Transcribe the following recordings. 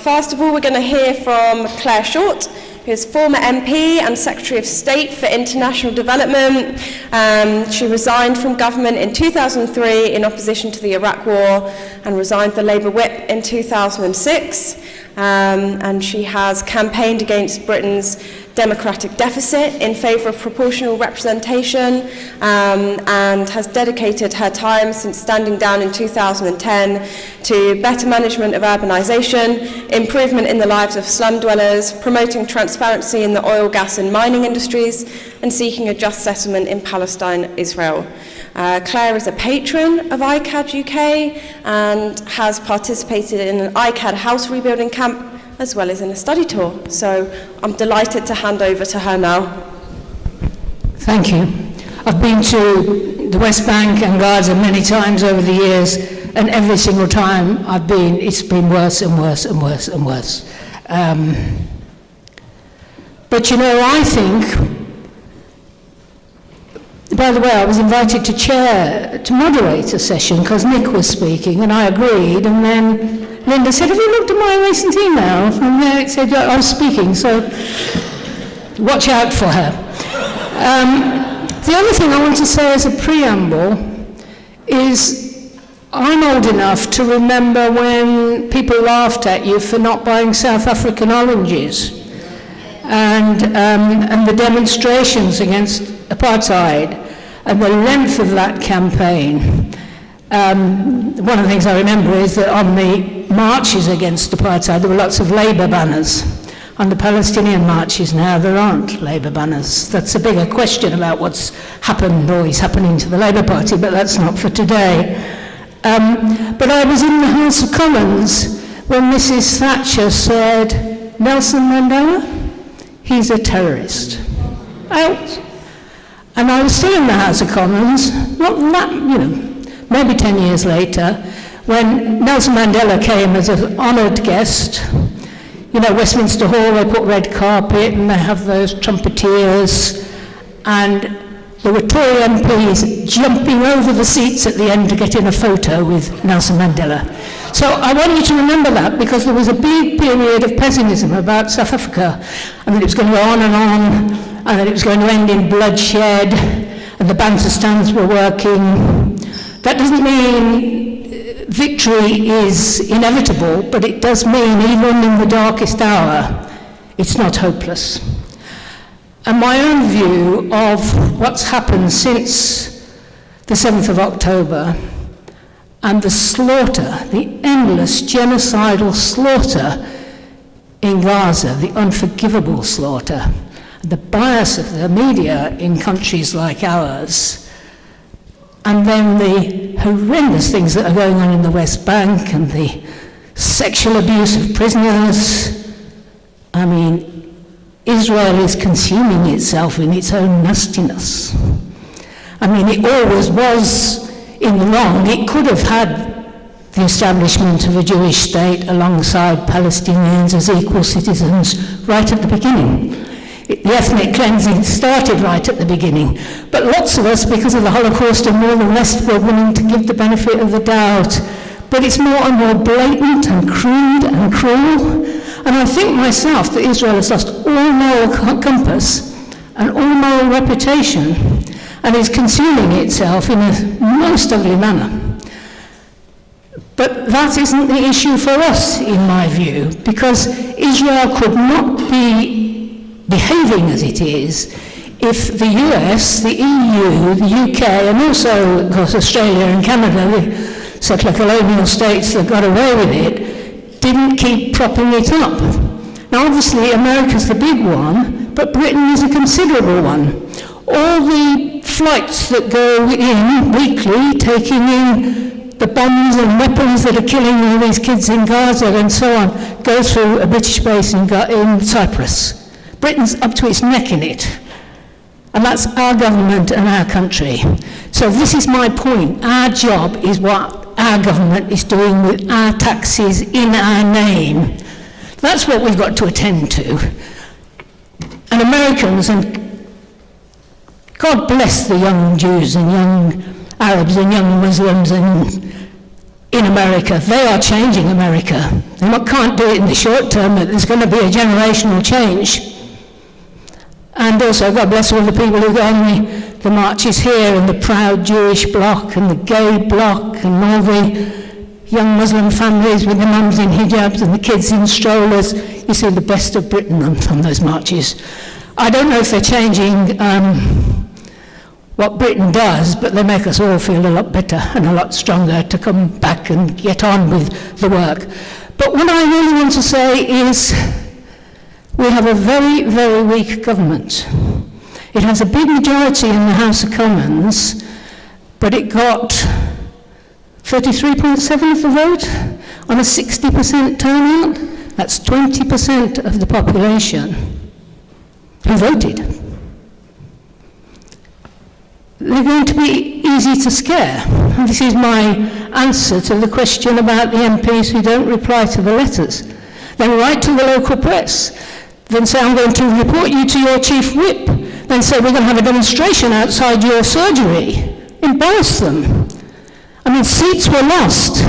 first of all, we're going to hear from Clare Short, who is former MP and Secretary of State for International Development. She resigned from government in 2003 in opposition to the Iraq War and resigned the Labour whip in 2006. And she has campaigned against Britain's democratic deficit in favour of proportional representation, and has dedicated her time since standing down in 2010 to better management of urbanisation, improvement in the lives of slum-dwellers, promoting transparency in the oil, gas and mining industries, and seeking a just settlement in Palestine, Israel. Clare is a patron of ICAHD UK and has participated in an ICAHD house rebuilding camp as well as in a study tour. So I'm delighted to hand over to her now. Thank you. I've been to the West Bank and Gaza many times over the years, and every single time I've been, it's been worse and worse and worse and worse. But you know, I think, by the way, I was invited to moderate a session because Nick was speaking, and I agreed, and then Linda said, have you looked at my recent email? And there it said I was speaking, so watch out for her. The other thing I want to say as a preamble is I'm old enough to remember when people laughed at you for not buying South African oranges, and the demonstrations against apartheid and the length of that campaign. One of the things I remember is that on the marches against apartheid, there were lots of Labour banners. On the Palestinian marches now, there aren't Labour banners. That's a bigger question about what's happened or is happening to the Labour Party, but that's not for today. But I was in the House of Commons when Mrs. Thatcher said, Nelson Mandela, he's a terrorist. Out. And I was still in the House of Commons, not that, maybe 10 years later, when Nelson Mandela came as an honoured guest. Westminster Hall, they put red carpet and they have those trumpeteers, and there were Tory MPs jumping over the seats at the end to get in a photo with Nelson Mandela. So I want you to remember that, because there was a big period of pessimism about South Africa, and that it was going to go on, and that it was going to end in bloodshed, and the banter stands were working. That doesn't mean victory is inevitable, but it does mean even in the darkest hour, it's not hopeless. And my own view of what's happened since the 7th of October and the slaughter, the endless genocidal slaughter in Gaza, the unforgivable slaughter, the bias of the media in countries like ours, and then the horrendous things that are going on in the West Bank and the sexual abuse of prisoners. I mean, Israel is consuming itself in its own nastiness. I mean, it always was in the wrong. It could have had the establishment of a Jewish state alongside Palestinians as equal citizens right at the beginning. The ethnic cleansing started right at the beginning, but lots of us, because of the Holocaust and all the rest, were willing to give the benefit of the doubt. But it's more and more blatant and crude and cruel, and I think myself that Israel has lost all moral compass and all moral reputation, and is consuming itself in a most ugly manner. But that isn't the issue for us, in my view, because Israel could not be behaving as it is if the US, the EU, the UK, and also, of course, Australia and Canada, the settler colonial states that got away with it, didn't keep propping it up. Now, obviously, America's the big one, but Britain is a considerable one. All the flights that go in weekly, taking in the bombs and weapons that are killing all these kids in Gaza and so on, go through a British base in Cyprus. Britain's up to its neck in it. And that's our government and our country. So this is my point. Our job is what our government is doing with our taxes in our name. That's what we've got to attend to. And Americans, and God bless the young Jews and young Arabs and young Muslims in in America. They are changing America. They can't do it in the short term, but there's going to be a generational change. And also, God bless all the people who go on the marches here, and the proud Jewish bloc, and the gay bloc, and all the young Muslim families with the mums in hijabs and the kids in strollers. You see the best of Britain on those marches. I don't know if they're changing what Britain does, but they make us all feel a lot better and a lot stronger to come back and get on with the work. But what I really want to say is we have a very, very weak government. It has a big majority in the House of Commons, but it got 33.7 of the vote on a 60% turnout. That's 20% of the population who voted. They're going to be easy to scare. And this is my answer to the question about the MPs who don't reply to the letters. Then write to the local press. Then say, I'm going to report you to your chief whip. Then say, we're going to have a demonstration outside your surgery. Embarrass them. I mean, seats were lost.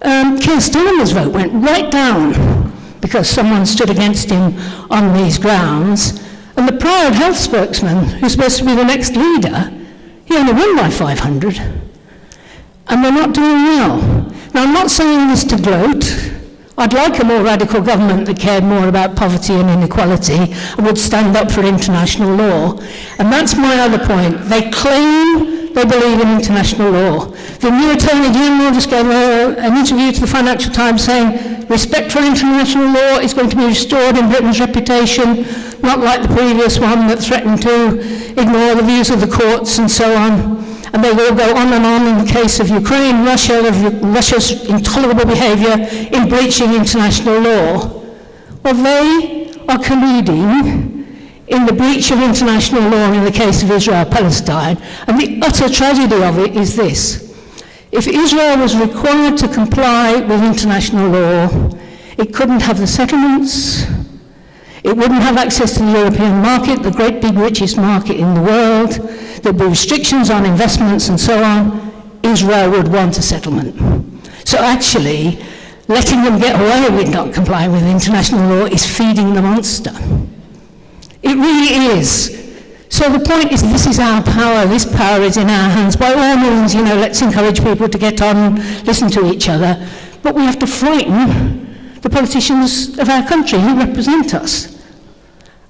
Keir Starmer's vote went right down because someone stood against him on these grounds. And the proud health spokesman, who's supposed to be the next leader, he only won by 500. And they're not doing well. Now, I'm not saying this to gloat. I'd like a more radical government that cared more about poverty and inequality and would stand up for international law. And that's my other point. They claim they believe in international law. The new Attorney General just gave an interview to the Financial Times saying respect for international law is going to be restored in Britain's reputation, not like the previous one that threatened to ignore the views of the courts and so on. And they will go on and on in the case of Ukraine, Russia, of Russia's intolerable behaviour in breaching international law. Well, they are colluding in the breach of international law in the case of Israel-Palestine. And the utter tragedy of it is this. If Israel was required to comply with international law, it couldn't have the settlements, it wouldn't have access to the European market, the great big richest market in the world, there'd be restrictions on investments and so on. Israel would want a settlement. So actually, letting them get away with not complying with international law is feeding the monster. It really is. So the point is, this is our power, this power is in our hands. By all means, let's encourage people to get on, listen to each other, but we have to frighten the politicians of our country who represent us.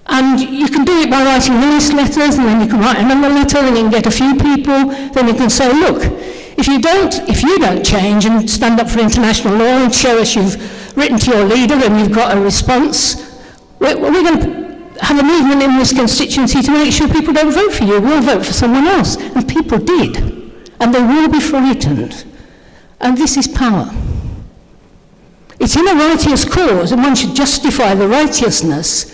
And you can do it by writing nice letters, and then you can write another letter, and you can get a few people, then you can say, look, if you don't change and stand up for international law and show us you've written to your leader and you've got a response, we're going to have a movement in this constituency to make sure people don't vote for you, we'll vote for someone else. And people did. And they will be frightened. And this is power. It's in a righteous cause, and one should justify the righteousness.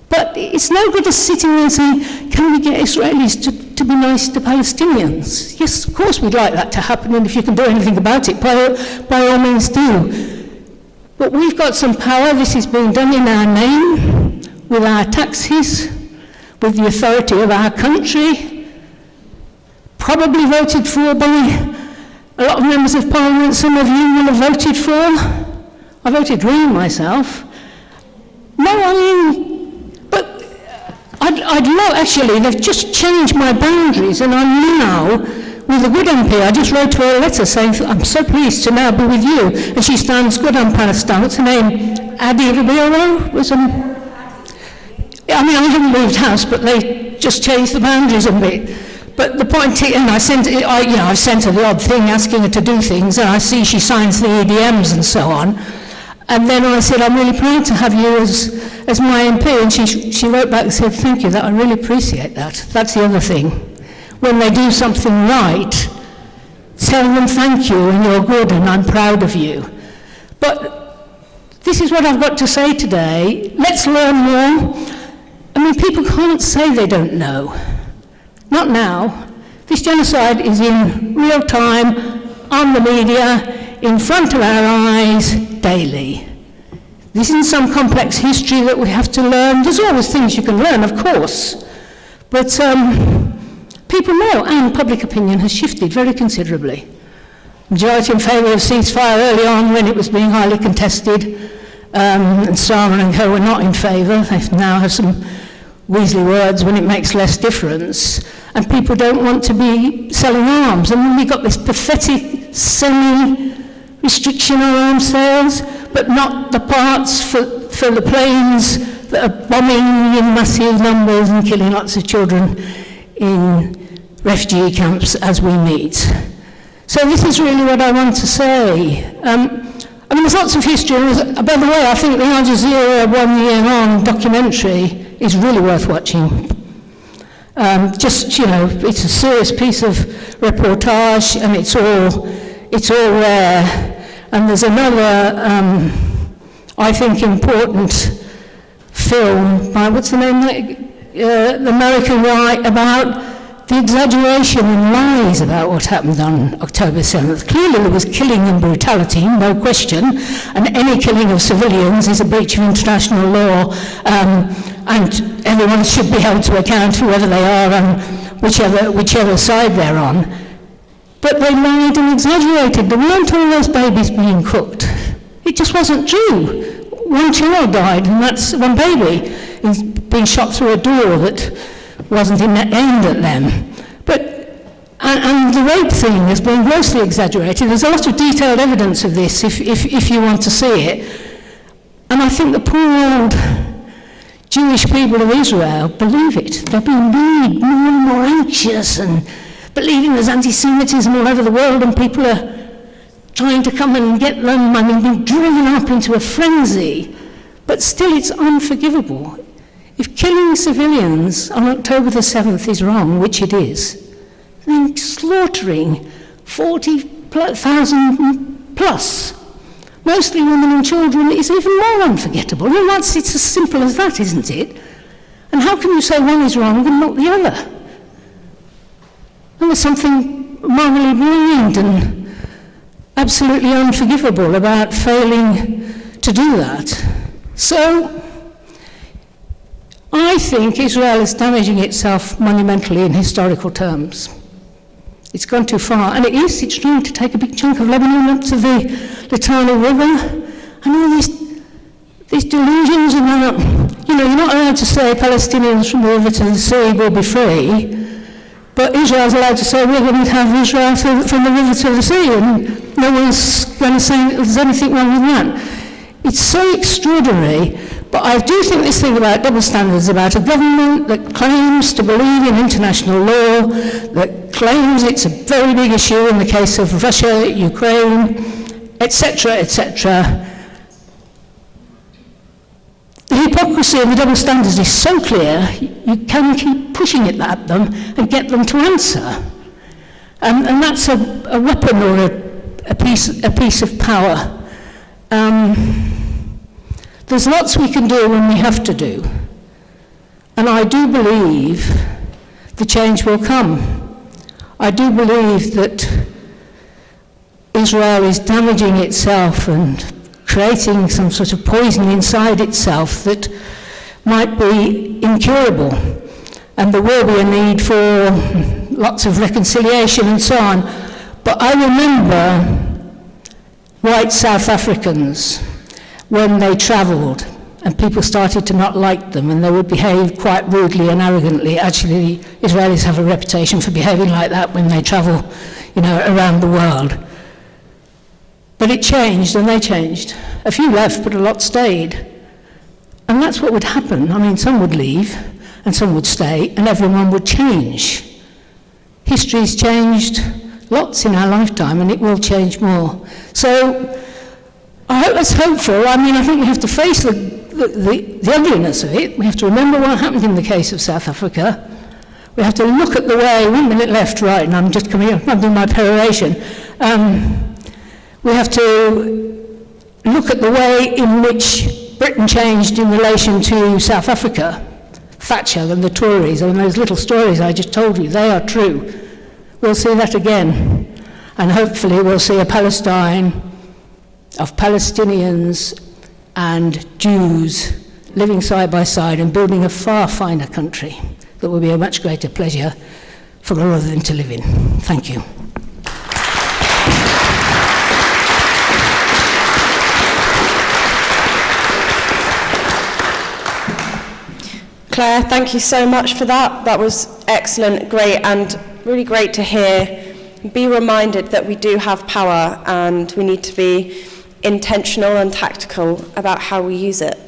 But it's no good us sitting there and saying, can we get Israelis to be nice to Palestinians? Yes, of course we'd like that to happen, and if you can do anything about it, by all means do. But we've got some power. This is being done in our name, with our taxes, with the authority of our country, probably voted for by a lot of members of Parliament. Some of you will have voted for. I voted Green myself. No, I mean, but I'd love, actually, they've just changed my boundaries, and I'm now with a good MP. I just wrote to her a letter saying, I'm so pleased to now be with you, and she stands good on Palestine. What's her name? Adi Ribeiro? I mean, I haven't moved house, but they just changed the boundaries a bit. But the point, and I've sent her the odd thing asking her to do things, and I see she signs the EDMs and so on. And then I said, I'm really proud to have you as my MP. And she wrote back and said, thank you, I really appreciate that. That's the other thing. When they do something right, tell them thank you and you're good and I'm proud of you. But this is what I've got to say today. Let's learn more. I mean, people can't say they don't know. Not now. This genocide is in real time, on the media, in front of our eyes, daily. This isn't some complex history that we have to learn. There's always things you can learn, of course. But people know, and public opinion has shifted very considerably. Majority in favour of ceasefire early on when it was being highly contested, and Starmer and co were not in favour. They now have some weaselly words when it makes less difference, and people don't want to be selling arms. And then we got this pathetic semi-restriction on arms sales, but not the parts for the planes that are bombing in massive numbers and killing lots of children in refugee camps as we meet. So this is really what I want to say. I mean, there's lots of history. By the way, I think the Al Jazeera 1 Year On documentary is really worth watching. Just, you know, it's a serious piece of reportage, and it's all there. And there's another, I think, important film by, what's the name, the American Right, about the exaggeration and lies about what happened on October 7th. Clearly there was killing and brutality, no question, and any killing of civilians is a breach of international law, and everyone should be held to account, whoever they are and whichever side they're on. But they lied and exaggerated. There weren't all those babies being cooked. It just wasn't true. One child died, and that's one baby being shot through a door that wasn't aimed at them. And the rape thing has been grossly exaggerated. There's a lot of detailed evidence of this if you want to see it. And I think the poor old Jewish people of Israel believe it. They're being made more and more anxious and believing there's anti-Semitism all over the world, and people are trying to come and get them, I mean, being driven up into a frenzy. But still, it's unforgivable. If killing civilians on October the 7th is wrong, which it is, then slaughtering 40,000 plus, mostly women and children, is even more unforgettable. And it's as simple as that, isn't it? And how can you say one is wrong and not the other? And there's something morally blind and absolutely unforgivable about failing to do that. So, I think Israel is damaging itself monumentally in historical terms. It's gone too far, and it's trying to take a big chunk of Lebanon up to the Litani River, and all these delusions about, you know, you're not allowed to say Palestinians from the river to the sea will be free, but Israel's allowed to say we're going to have Israel from the river to the sea, and no one's going to say there's anything wrong with that. It's so extraordinary. But I do think this thing about double standards, about a government that claims to believe in international law, that claims it's a very big issue in the case of Russia, Ukraine, etc., etc. The hypocrisy of the double standards is so clear, you can keep pushing it at them and get them to answer. And that's a weapon or a piece of power. There's lots we can do when we have to do. And I do believe the change will come. I do believe that Israel is damaging itself and creating some sort of poison inside itself that might be incurable. And there will be a need for lots of reconciliation and so on. But I remember white South Africans when they travelled and people started to not like them and they would behave quite rudely and arrogantly. Actually, Israelis have a reputation for behaving like that when they travel, you know, around the world. But it changed, and they changed. A few left, but a lot stayed. And that's what would happen. I mean, some would leave and some would stay, and everyone would change. History's changed lots in our lifetime, and it will change more. So I hope that's hopeful. I mean, I think we have to face the ugliness of it. We have to remember what happened in the case of South Africa. We have to look at the way, 1 minute left, right, and I'm just coming up, I'm doing my peroration. We have to look at the way in which Britain changed in relation to South Africa. Thatcher and the Tories, and those little stories I just told you, they are true. We'll see that again. And hopefully we'll see a Palestine of Palestinians and Jews living side by side and building a far finer country that will be a much greater pleasure for all of them to live in. Thank you. Claire, thank you so much for that. That was excellent, great, and really great to hear. Be reminded that we do have power and we need to be intentional and tactical about how we use it.